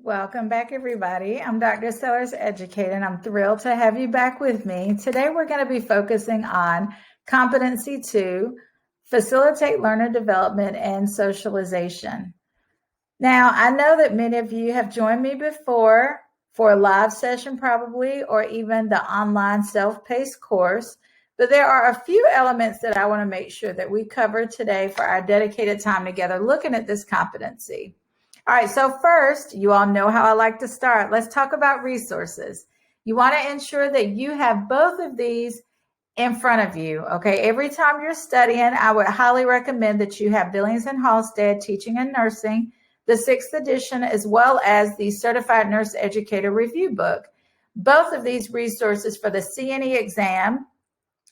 Welcome back, everybody. I'm Dr. Sellers Educator, and I'm thrilled to have you back with me. Today, we're going to be focusing on Competency 2, Facilitate Learner Development and Socialization. Now, I know that many of you have joined me before for a live session probably, or even the online self-paced course, but there are a few elements that I want to make sure that we cover today for our dedicated time together looking at this competency. All right, so first, you all know how I like to start. Let's talk about resources. You want to ensure that you have both of these in front of you, okay? Every time you're studying, I would highly recommend that you have Billings and Halstead Teaching and Nursing, the 6th edition, as well as the Certified Nurse Educator Review Book. Both of these resources for the CNE exam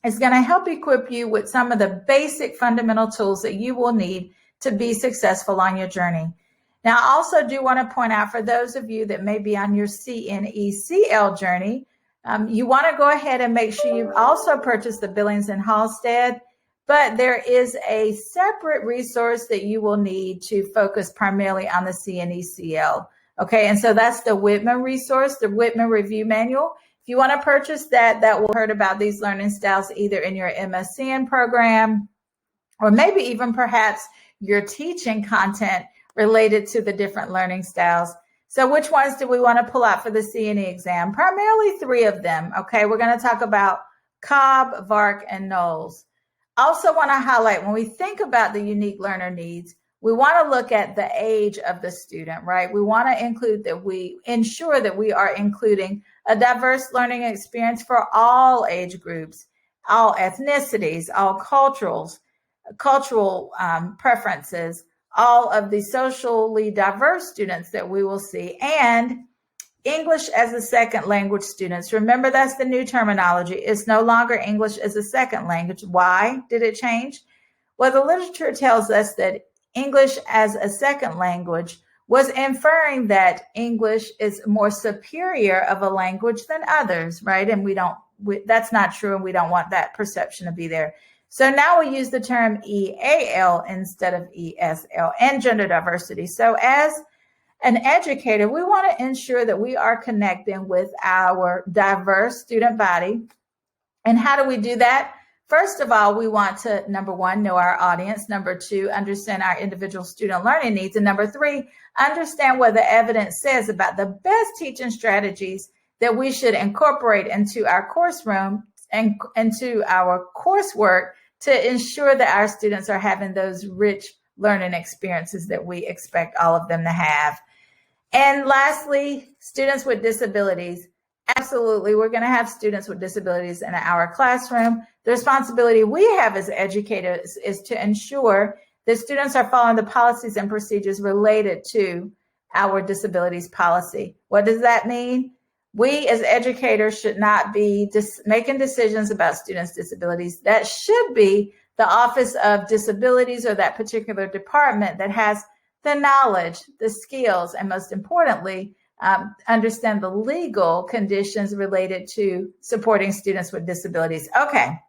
is going to help equip you with some of the basic fundamental tools that you will need to be successful on your journey. Now, I also do want to point out for those of you that may be on your CNEcl journey, you want to go ahead and make sure you also purchase the Billings and Halstead, but there is a separate resource that you will need to focus primarily on the CNEcl. Okay, and so that's the Whitman resource, the Whitman Review Manual. If you want to purchase that, that will heard about these learning styles either in your MSN program or maybe even perhaps your teaching content related to the different learning styles. So which ones do we want to pull out for the CNE exam? Primarily 3 of them, okay? We're going to talk about Cobb, Varch, and Knowles. Also want to highlight, when we think about the unique learner needs, we want to look at the age of the student, right? We want to ensure that we are including a diverse learning experience for all age groups, all ethnicities, all cultural preferences, all of the socially diverse students that we will see, and English as a second language students. Remember, that's the new terminology. It's no longer English as a second language. Why did it change? Well, the literature tells us that English as a second language was inferring that English is more superior of a language than others, right? And that's not true, and we don't want that perception to be there. So now we use the term EAL instead of ESL, and gender diversity. So as an educator, we want to ensure that we are connecting with our diverse student body. And how do we do that? First of all, we want to, number 1, know our audience. Number 2, understand our individual student learning needs. And number 3, understand what the evidence says about the best teaching strategies that we should incorporate into our course room and into our coursework to ensure that our students are having those rich learning experiences that we expect all of them to have. And lastly, students with disabilities. Absolutely, we're going to have students with disabilities in our classroom. The responsibility we have as educators is to ensure that students are following the policies and procedures related to our disabilities policy. What does that mean? We as educators should not be making decisions about students' disabilities. That should be the Office of Disabilities or that particular department that has the knowledge, the skills, and most importantly, understand the legal conditions related to supporting students with disabilities. Okay,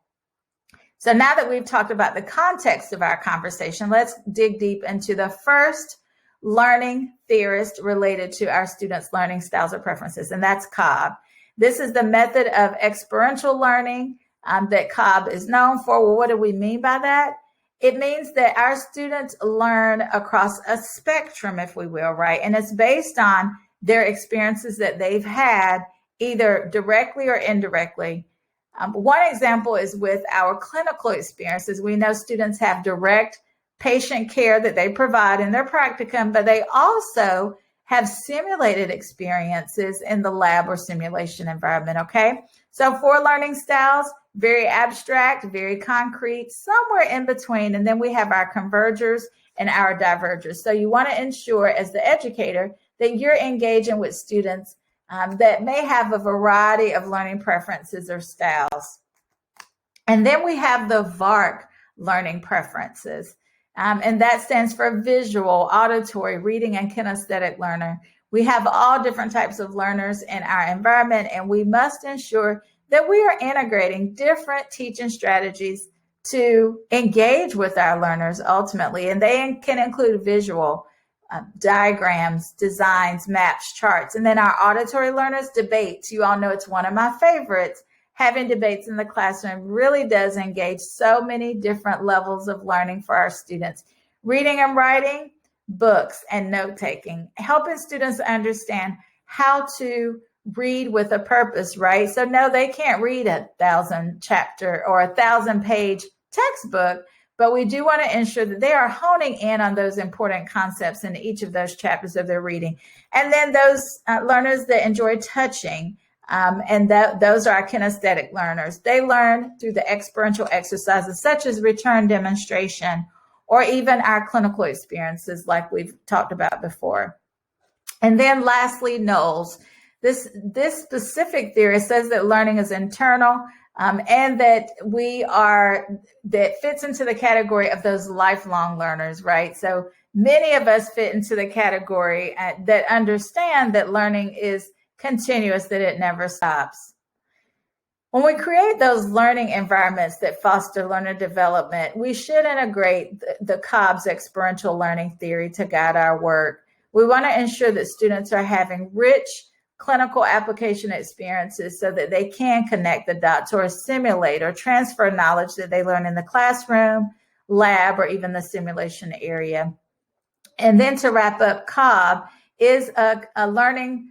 so now that we've talked about the context of our conversation, let's dig deep into the first learning theorist related to our students' learning styles or preferences, and that's Cobb. This is the method of experiential learning that Cobb is known for. Well, what do we mean by that? It means that our students learn across a spectrum, if we will, right? And it's based on their experiences that they've had, either directly or indirectly. One example is with our clinical experiences. We know students have direct patient care that they provide in their practicum, but they also have simulated experiences in the lab or simulation environment, okay? So 4 learning styles, very abstract, very concrete, somewhere in between, and then we have our convergers and our divergers. So you want to ensure as the educator that you're engaging with students that may have a variety of learning preferences or styles. And then we have the Varch learning preferences. And that stands for visual, auditory, reading, and kinesthetic learner. We have all different types of learners in our environment, and we must ensure that we are integrating different teaching strategies to engage with our learners ultimately. And they can include visual. diagrams, designs, maps, charts. And then our auditory learners, debates. You all know it's one of my favorites. Having debates in the classroom really does engage so many different levels of learning for our students. Reading and writing, books and note-taking, helping students understand how to read with a purpose, right? So no, they can't read 1,000 chapter or 1,000-page textbook, but we do want to ensure that they are honing in on those important concepts in each of those chapters of their reading. And then those learners that enjoy touching, those are our kinesthetic learners. They learn through the experiential exercises such as return demonstration or even our clinical experiences like we've talked about before. And then lastly, Knowles. This specific theory says that learning is internal, and that that fits into the category of those lifelong learners, right? So many of us fit into the category that understand that learning is continuous, that it never stops. When we create those learning environments that foster learner development, we should integrate the Cobb's experiential learning theory to guide our work. We want to ensure that students are having rich clinical application experiences so that they can connect the dots or simulate or transfer knowledge that they learn in the classroom, lab, or even the simulation area. And then to wrap up, Cobb is a learning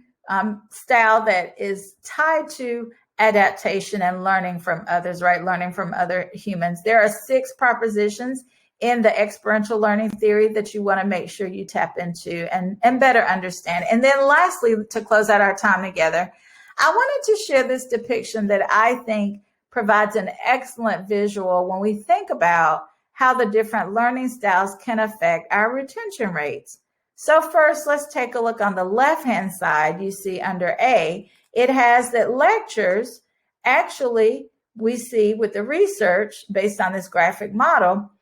style that is tied to adaptation and learning from others, right? Learning from other humans. There are 6 propositions in the experiential learning theory that you want to make sure you tap into and better understand. And then lastly, to close out our time together, I wanted to share this depiction that I think provides an excellent visual when we think about how the different learning styles can affect our retention rates. So first, let's take a look on the left-hand side. You see under A, it has that lectures, actually, we see with the research based on this graphic model,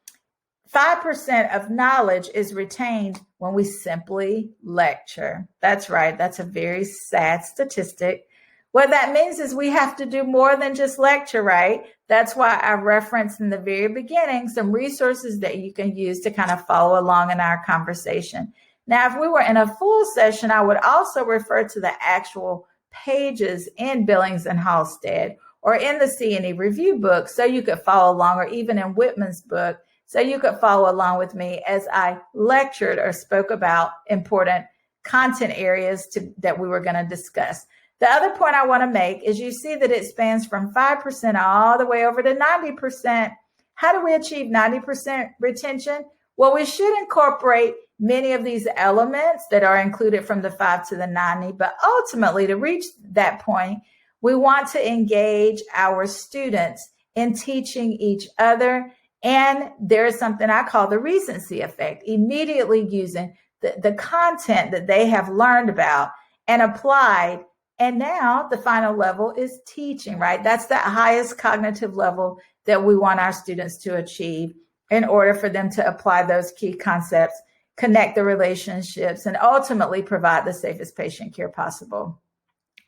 5% of knowledge is retained when we simply lecture. That's right. That's a very sad statistic. What that means is we have to do more than just lecture, right? That's why I referenced in the very beginning some resources that you can use to kind of follow along in our conversation. Now, if we were in a full session, I would also refer to the actual pages in Billings and Halstead or in the CNE review book so you could follow along, or even in Whitman's book, so you could follow along with me as I lectured or spoke about important content areas that we were going to discuss. The other point I want to make is you see that it spans from 5% all the way over to 90%. How do we achieve 90% retention? Well, we should incorporate many of these elements that are included from the 5 to the 90, but ultimately to reach that point, we want to engage our students in teaching each other. And there is something I call the recency effect, immediately using the content that they have learned about and applied. And now the final level is teaching, right? That's the highest cognitive level that we want our students to achieve in order for them to apply those key concepts, connect the relationships, and ultimately provide the safest patient care possible.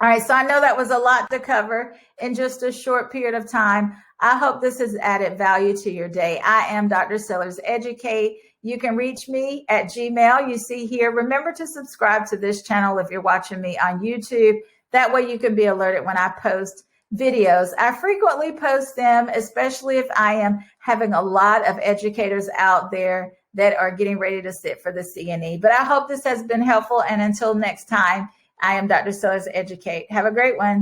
All right, so I know that was a lot to cover in just a short period of time. I hope this has added value to your day. I am Dr. Sellers Educate. You can reach me at Gmail. You see here. Remember to subscribe to this channel if you're watching me on YouTube. That way you can be alerted when I post videos. I frequently post them, especially if I am having a lot of educators out there that are getting ready to sit for the CNE. But I hope this has been helpful. And until next time, I am Dr. Sellers Educate. Have a great one.